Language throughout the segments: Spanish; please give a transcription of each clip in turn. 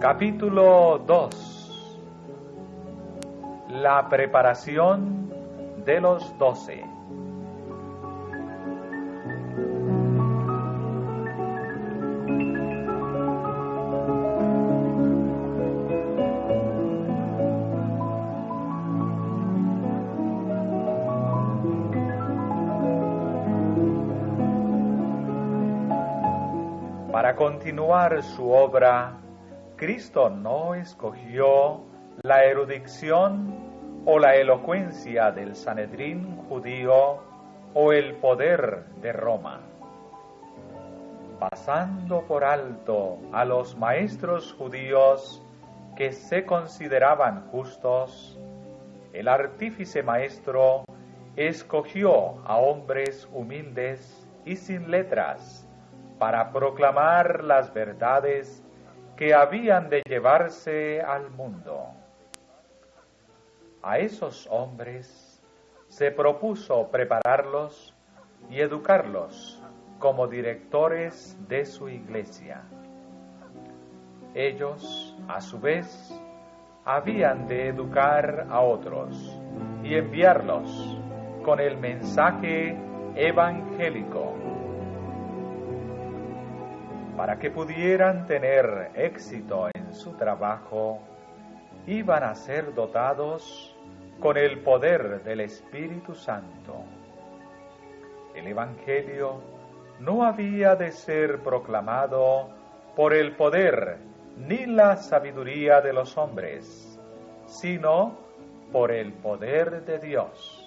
Capítulo 2. La preparación de los 12. Para continuar su obra, Cristo no escogió la erudición o la elocuencia del Sanedrín judío o el poder de Roma. Pasando por alto a los maestros judíos que se consideraban justos, el artífice maestro escogió a hombres humildes y sin letras para proclamar las verdades que habían de llevarse al mundo. A esos hombres se propuso prepararlos y educarlos como directores de su iglesia. Ellos, a su vez, habían de educar a otros y enviarlos con el mensaje evangélico. Para que pudieran tener éxito en su trabajo, iban a ser dotados con el poder del Espíritu Santo. El Evangelio no había de ser proclamado por el poder ni la sabiduría de los hombres, sino por el poder de Dios.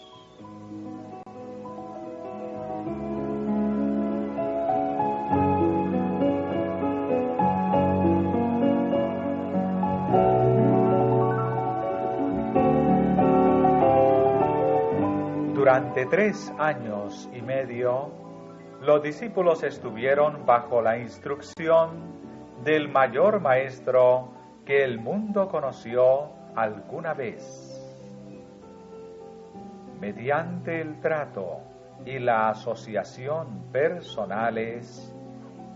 Durante 3 años y medio, los discípulos estuvieron bajo la instrucción del mayor maestro que el mundo conoció alguna vez. Mediante el trato y la asociación personales,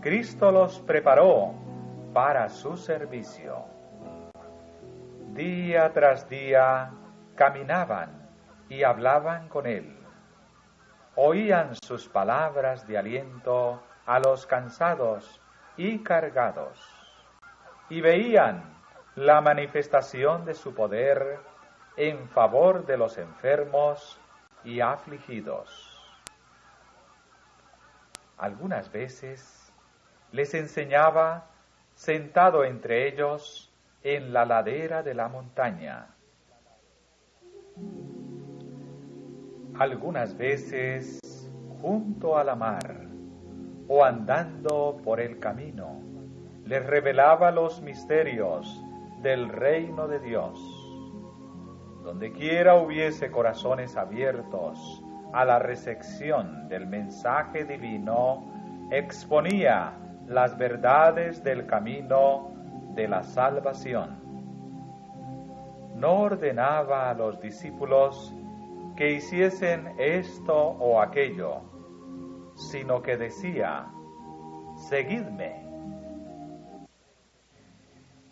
Cristo los preparó para su servicio. Día tras día caminaban y hablaban con él. Oían sus palabras de aliento a los cansados y cargados, y veían la manifestación de su poder en favor de los enfermos y afligidos. Algunas veces les enseñaba sentado entre ellos en la ladera de la montaña. Algunas veces junto a la mar o andando por el camino, les revelaba los misterios del reino de Dios. Donde quiera hubiese corazones abiertos a la recepción del mensaje divino, exponía las verdades del camino de la salvación. No ordenaba a los discípulos que hiciesen esto o aquello, sino que decía: seguidme.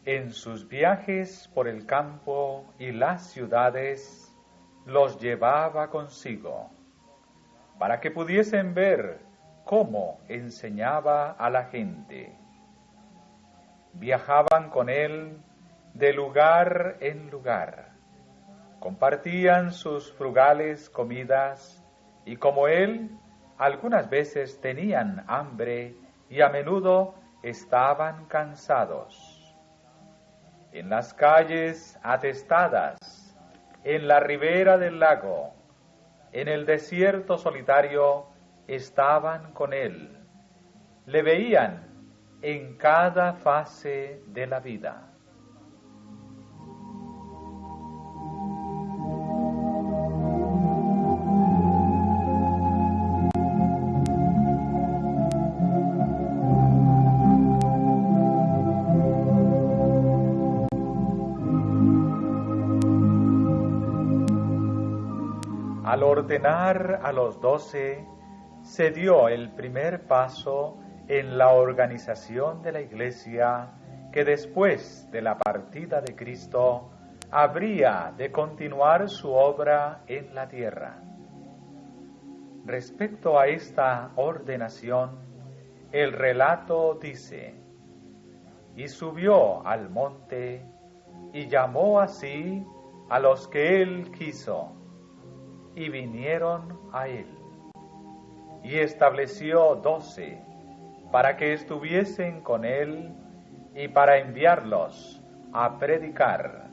En sus viajes por el campo y las ciudades, los llevaba consigo, para que pudiesen ver cómo enseñaba a la gente. Viajaban con él de lugar en lugar. Compartían sus frugales comidas y como él, algunas veces tenían hambre y a menudo estaban cansados. En las calles atestadas, en la ribera del lago, en el desierto solitario, estaban con él. Le veían en cada fase de la vida. Al ordenar a los 12, se dio el primer paso en la organización de la Iglesia que después de la partida de Cristo habría de continuar su obra en la tierra. Respecto a esta ordenación, el relato dice: y subió al monte y llamó así a los que él quiso, y vinieron a él. Y estableció 12 para que estuviesen con él y para enviarlos a predicar.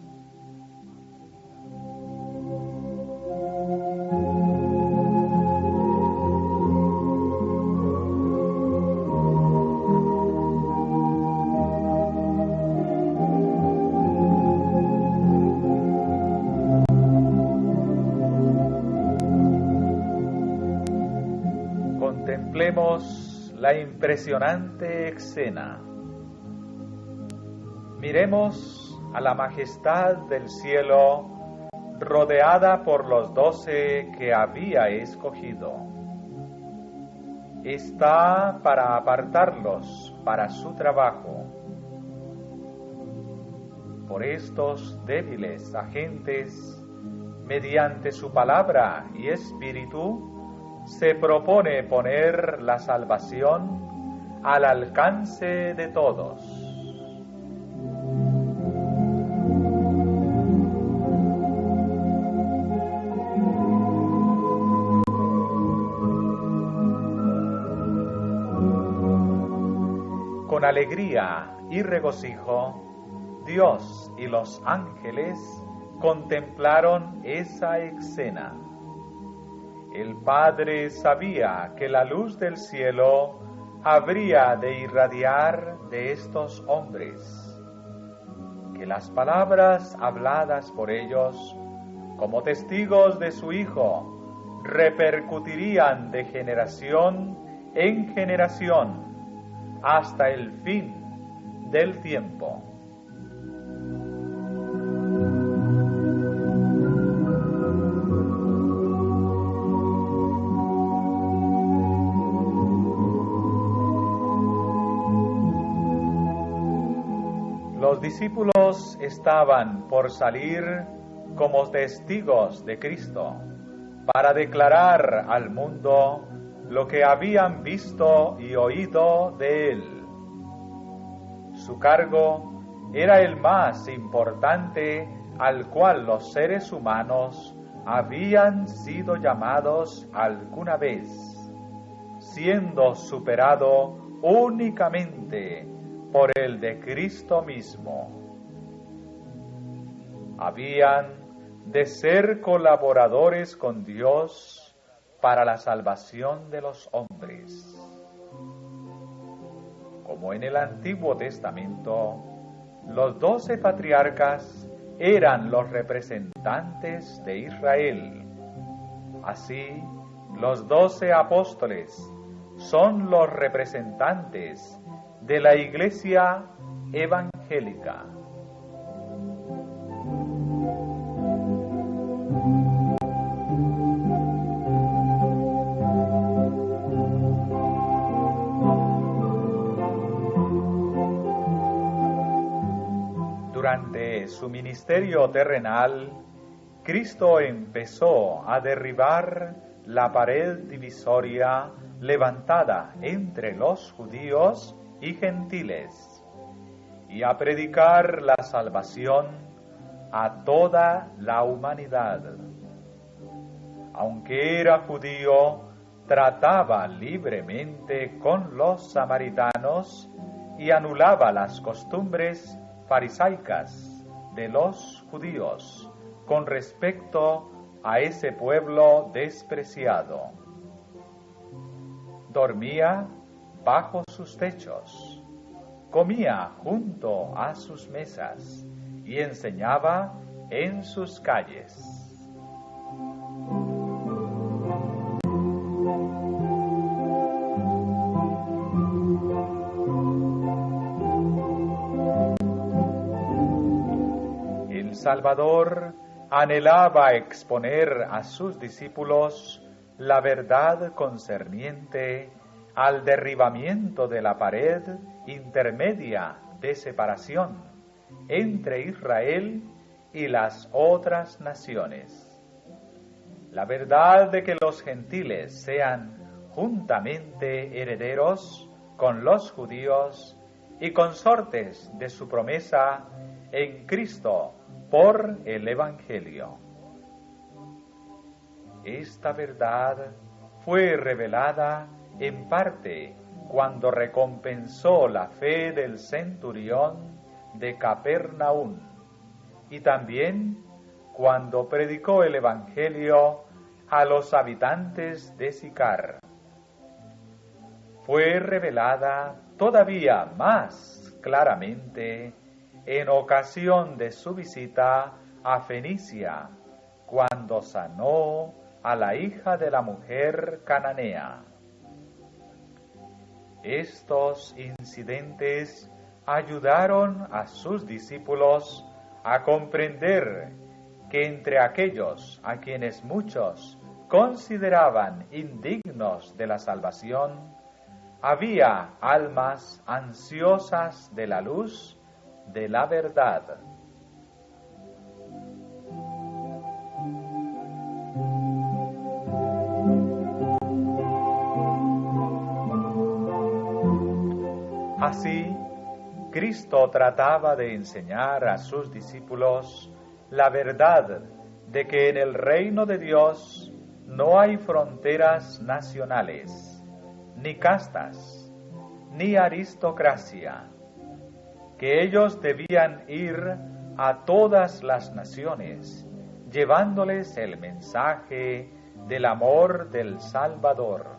Contemplemos la impresionante escena. Miremos a la majestad del cielo rodeada por los 12 que había escogido. Está para apartarlos para su trabajo. Por estos débiles agentes, mediante su palabra y espíritu, se propone poner la salvación al alcance de todos. Con alegría y regocijo, Dios y los ángeles contemplaron esa escena. El Padre sabía que la luz del cielo habría de irradiar de estos hombres, que las palabras habladas por ellos como testigos de su Hijo repercutirían de generación en generación hasta el fin del tiempo. Los discípulos estaban por salir como testigos de Cristo para declarar al mundo lo que habían visto y oído de Él. Su cargo era el más importante al cual los seres humanos habían sido llamados alguna vez, siendo superado únicamente por el de Cristo mismo. Habían de ser colaboradores con Dios para la salvación de los hombres. Como en el Antiguo Testamento, los 12 patriarcas eran los representantes de Israel. Así, los 12 apóstoles son los representantes de la Iglesia evangélica. Durante su ministerio terrenal, Cristo empezó a derribar la pared divisoria levantada entre los judíos y gentiles, y a predicar la salvación a toda la humanidad. Aunque era judío, trataba libremente con los samaritanos y anulaba las costumbres farisaicas de los judíos con respecto a ese pueblo despreciado. Dormía bajo sus techos, comía junto a sus mesas y enseñaba en sus calles. El Salvador anhelaba exponer a sus discípulos la verdad concerniente al derribamiento de la pared intermedia de separación entre Israel y las otras naciones. La verdad de que los gentiles sean juntamente herederos con los judíos y consortes de su promesa en Cristo por el Evangelio. Esta verdad fue revelada en parte cuando recompensó la fe del centurión de Capernaum y también cuando predicó el Evangelio a los habitantes de Sicar. Fue revelada todavía más claramente en ocasión de su visita a Fenicia, cuando sanó a la hija de la mujer cananea. Estos incidentes ayudaron a sus discípulos a comprender que entre aquellos a quienes muchos consideraban indignos de la salvación, había almas ansiosas de la luz de la verdad. Así, Cristo trataba de enseñar a sus discípulos la verdad de que en el reino de Dios no hay fronteras nacionales, ni castas, ni aristocracia, que ellos debían ir a todas las naciones, llevándoles el mensaje del amor del Salvador.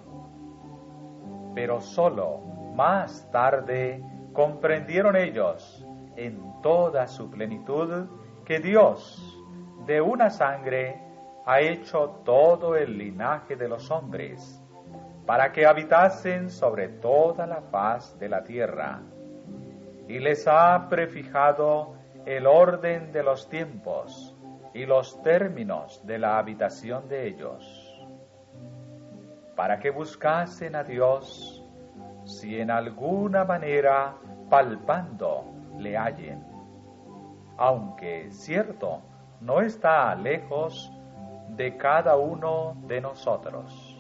Pero solo más tarde comprendieron ellos en toda su plenitud que Dios, de una sangre, ha hecho todo el linaje de los hombres, para que habitasen sobre toda la faz de la tierra, y les ha prefijado el orden de los tiempos y los términos de la habitación de ellos, para que buscasen a Dios, si en alguna manera palpando le hallen, aunque cierto, no está lejos de cada uno de nosotros.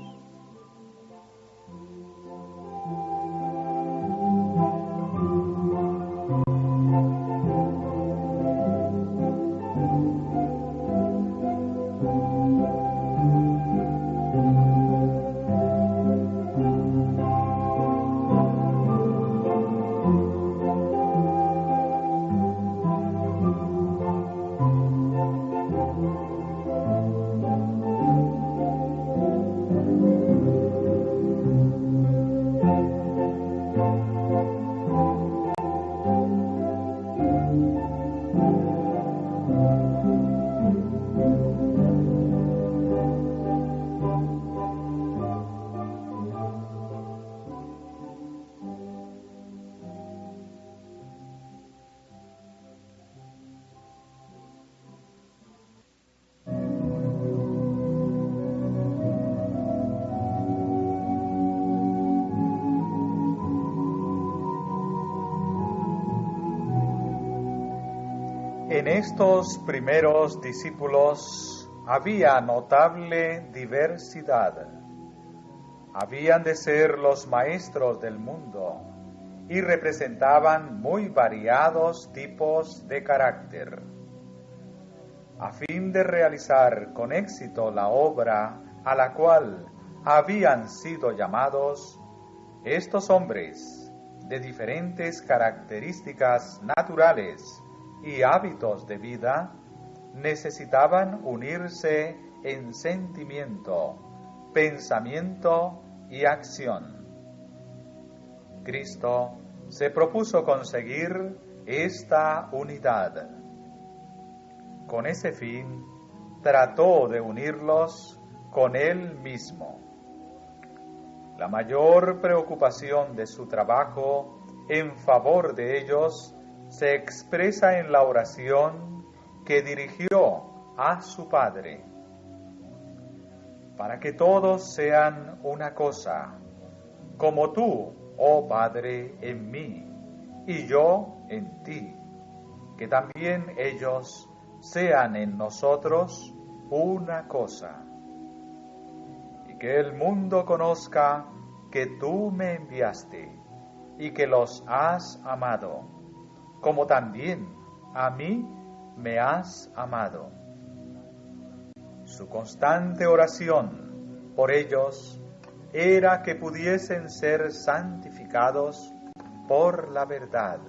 En estos primeros discípulos había notable diversidad. Habían de ser los maestros del mundo y representaban muy variados tipos de carácter. A fin de realizar con éxito la obra a la cual habían sido llamados, estos hombres de diferentes características naturales y hábitos de vida necesitaban unirse en sentimiento, pensamiento y acción. Cristo se propuso conseguir esta unidad. Con ese fin, trató de unirlos con Él mismo. La mayor preocupación de su trabajo en favor de ellos se expresa en la oración que dirigió a su Padre, para que todos sean una cosa, como tú, oh Padre, en mí, y yo en ti, que también ellos sean en nosotros una cosa, y que el mundo conozca que tú me enviaste y que los has amado, como también a mí me has amado. Su constante oración por ellos era que pudiesen ser santificados por la verdad.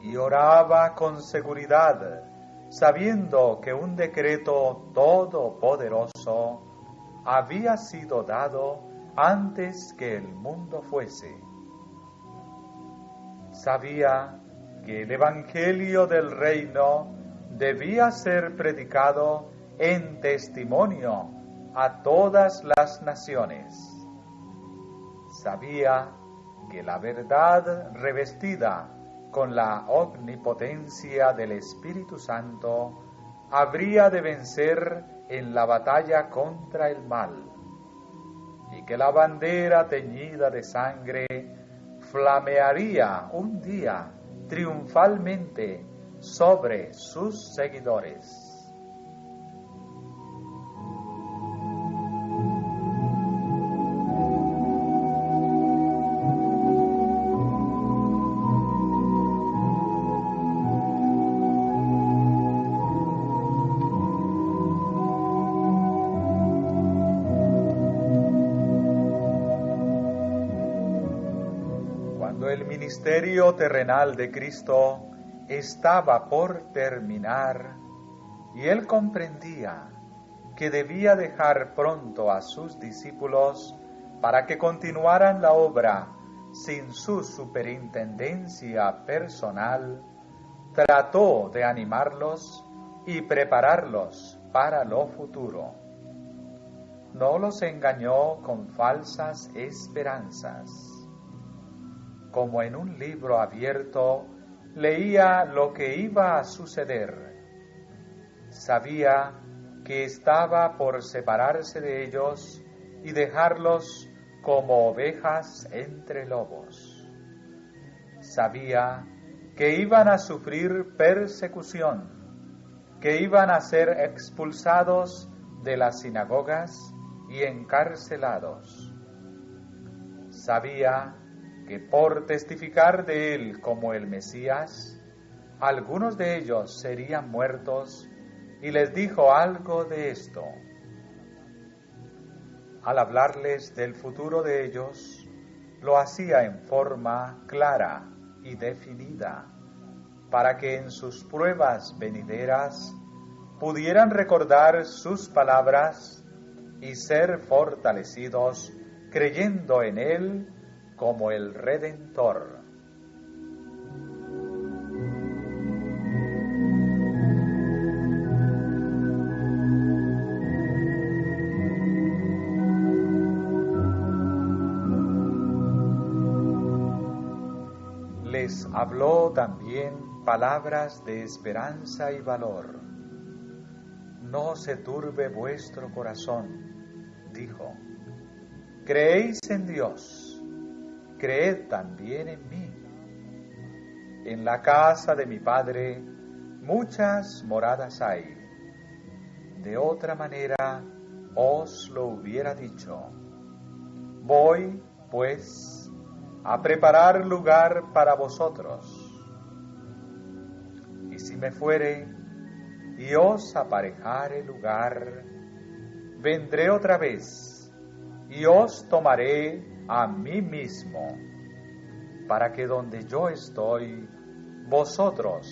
Y oraba con seguridad, sabiendo que un decreto todopoderoso había sido dado antes que el mundo fuese. Sabía que el Evangelio del Reino debía ser predicado en testimonio a todas las naciones. Sabía que la verdad revestida con la omnipotencia del Espíritu Santo habría de vencer en la batalla contra el mal, y que la bandera teñida de sangre flamearía un día triunfalmente sobre sus seguidores. Cuando el ministerio terrenal de Cristo estaba por terminar y él comprendía que debía dejar pronto a sus discípulos para que continuaran la obra sin su superintendencia personal, trató de animarlos y prepararlos para lo futuro. No los engañó con falsas esperanzas. Como en un libro abierto, leía lo que iba a suceder. Sabía que estaba por separarse de ellos y dejarlos como ovejas entre lobos. Sabía que iban a sufrir persecución, que iban a ser expulsados de las sinagogas y encarcelados. Sabía que por testificar de él como el Mesías, algunos de ellos serían muertos, y les dijo algo de esto. Al hablarles del futuro de ellos, lo hacía en forma clara y definida, para que en sus pruebas venideras pudieran recordar sus palabras y ser fortalecidos creyendo en él como el Redentor. Les habló también palabras de esperanza y valor. No se turbe vuestro corazón, dijo. Creéis en Dios, creed también en mí. En la casa de mi Padre muchas moradas hay. De otra manera os lo hubiera dicho. Voy, pues, a preparar lugar para vosotros. Y si me fuere y os aparejare lugar, vendré otra vez y os tomaré a mí mismo, para que donde yo estoy, vosotros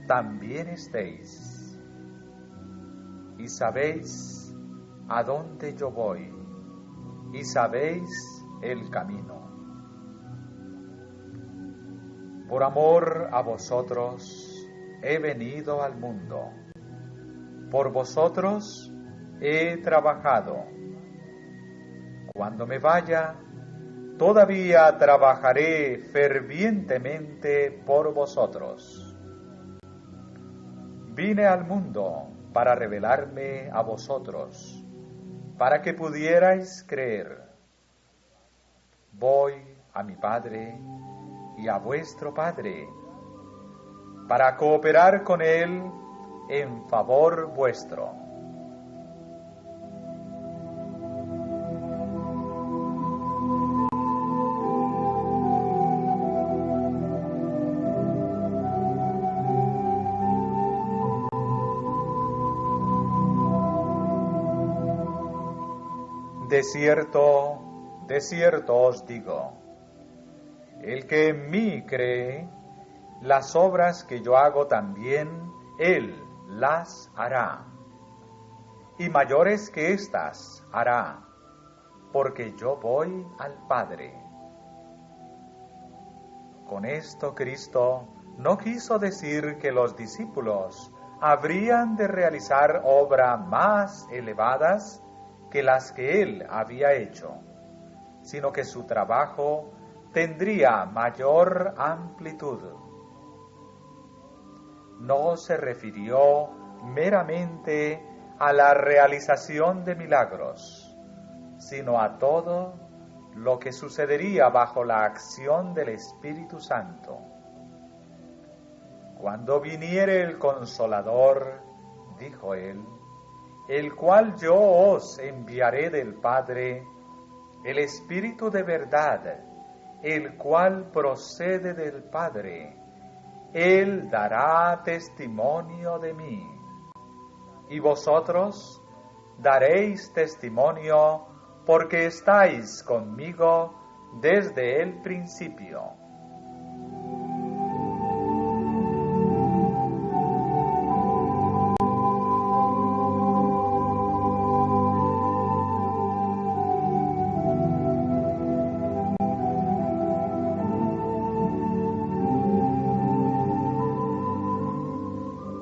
también estéis. Y sabéis a dónde yo voy, y sabéis el camino. Por amor a vosotros he venido al mundo. Por vosotros he trabajado. Cuando me vaya, todavía trabajaré fervientemente por vosotros. Vine al mundo para revelarme a vosotros, para que pudierais creer. Voy a mi Padre, y a vuestro Padre, para cooperar con Él en favor vuestro. De cierto, de cierto os digo, el que en mí cree, las obras que yo hago también, él las hará, y mayores que éstas hará, porque yo voy al Padre. Con esto Cristo no quiso decir que los discípulos habrían de realizar obras más elevadas que las que él había hecho, sino que su trabajo tendría mayor amplitud. No se refirió meramente a la realización de milagros, sino a todo lo que sucedería bajo la acción del Espíritu Santo. Cuando viniere el Consolador, dijo él, el cual yo os enviaré del Padre, el Espíritu de verdad, el cual procede del Padre, Él dará testimonio de mí. Y vosotros daréis testimonio porque estáis conmigo desde el principio.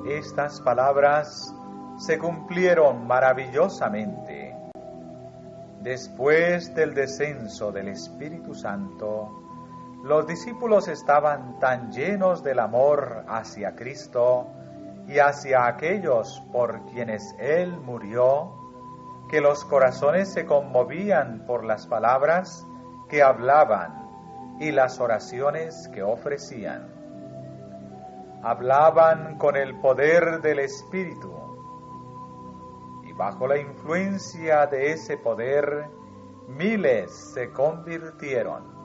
Estas palabras se cumplieron maravillosamente. Después del descenso del Espíritu Santo, los discípulos estaban tan llenos del amor hacia Cristo y hacia aquellos por quienes Él murió, que los corazones se conmovían por las palabras que hablaban y las oraciones que ofrecían. Hablaban con el poder del Espíritu, y bajo la influencia de ese poder, miles se convirtieron.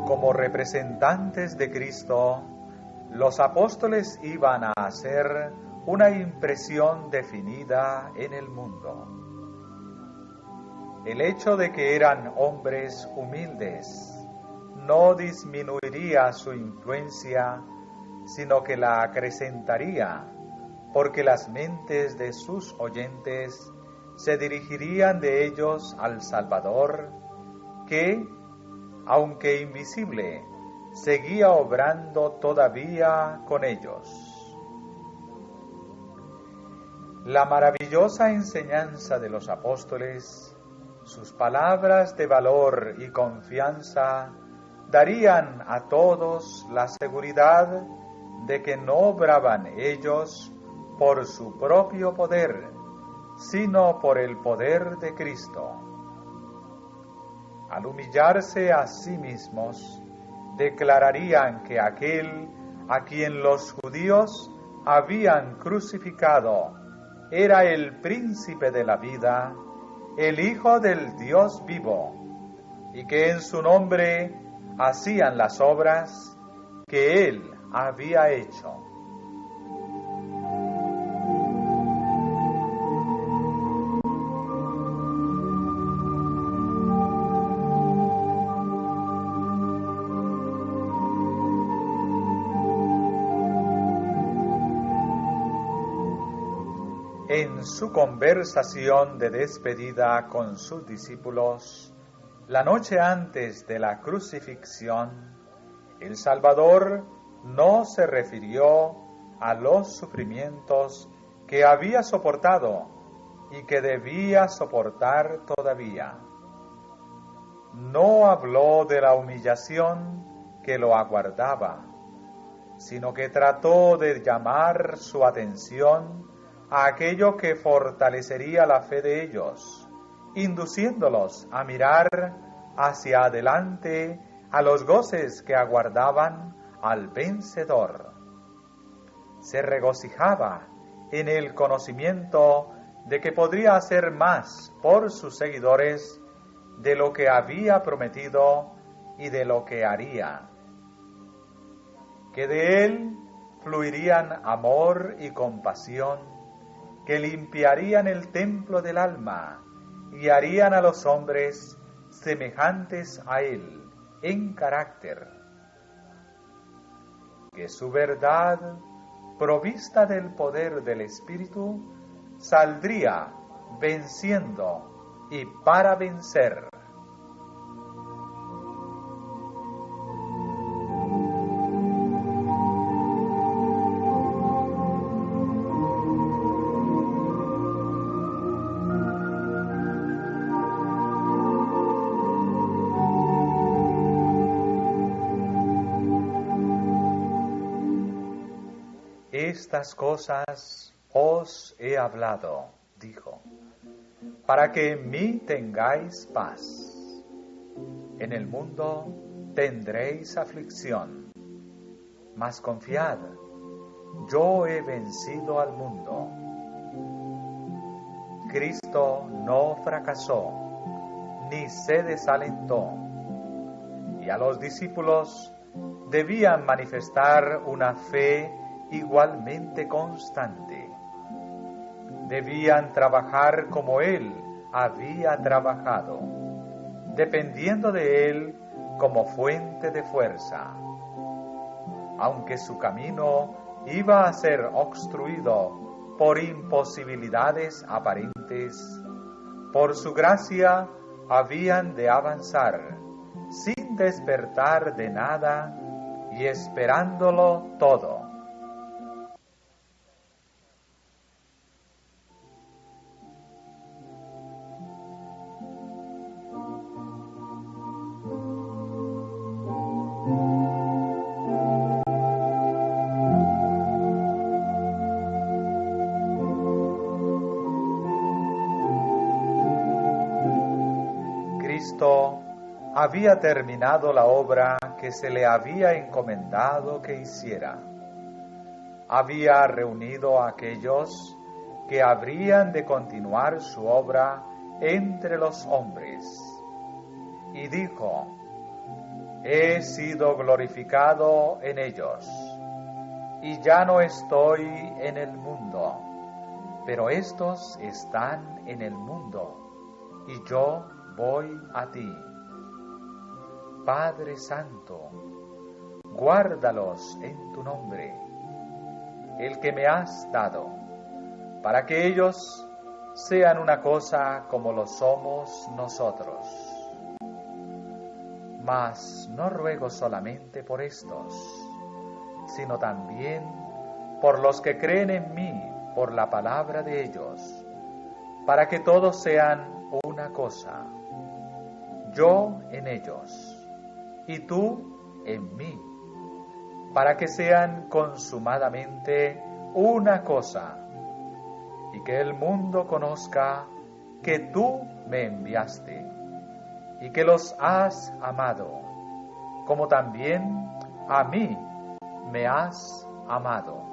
Como representantes de Cristo, los apóstoles iban a hacer una impresión definida en el mundo. El hecho de que eran hombres humildes no disminuiría su influencia, sino que la acrecentaría, porque las mentes de sus oyentes se dirigirían de ellos al Salvador, que, aunque invisible, seguía obrando todavía con ellos. La maravillosa enseñanza de los apóstoles, sus palabras de valor y confianza, darían a todos la seguridad de que no obraban ellos por su propio poder, sino por el poder de Cristo. Al humillarse a sí mismos, declararían que aquel a quien los judíos habían crucificado era el príncipe de la vida, el Hijo del Dios vivo, y que en su nombre hacían las obras que Él había hecho. En su conversación de despedida con sus discípulos, la noche antes de la crucifixión, el Salvador no se refirió a los sufrimientos que había soportado y que debía soportar todavía. No habló de la humillación que lo aguardaba, sino que trató de llamar su atención a aquello que fortalecería la fe de ellos, induciéndolos a mirar hacia adelante a los goces que aguardaban al vencedor. Se regocijaba en el conocimiento de que podría hacer más por sus seguidores de lo que había prometido y de lo que haría, que de él fluirían amor y compasión, que limpiarían el templo del alma y harían a los hombres semejantes a él en carácter, que su verdad, provista del poder del Espíritu, saldría venciendo y para vencer. Estas cosas os he hablado, dijo, para que en mí tengáis paz. En el mundo tendréis aflicción, mas confiad, yo he vencido al mundo. Cristo no fracasó, ni se desalentó, y a los discípulos debían manifestar una fe igualmente constante. Debían trabajar como Él había trabajado, dependiendo de Él como fuente de fuerza. Aunque su camino iba a ser obstruido por imposibilidades aparentes, por su gracia habían de avanzar sin despertar de nada y esperándolo todo. Cristo había terminado la obra que se le había encomendado que hiciera. Había reunido a aquellos que habrían de continuar su obra entre los hombres. Y dijo: he sido glorificado en ellos, y ya no estoy en el mundo, pero estos están en el mundo, y yo voy a ti. Padre Santo, guárdalos en tu nombre, el que me has dado, para que ellos sean una cosa como lo somos nosotros. Mas no ruego solamente por estos, sino también por los que creen en mí por la palabra de ellos, para que todos sean una cosa, yo en ellos y tú en mí, para que sean consumadamente una cosa, y que el mundo conozca que tú me enviaste y que los has amado, como también a mí me has amado.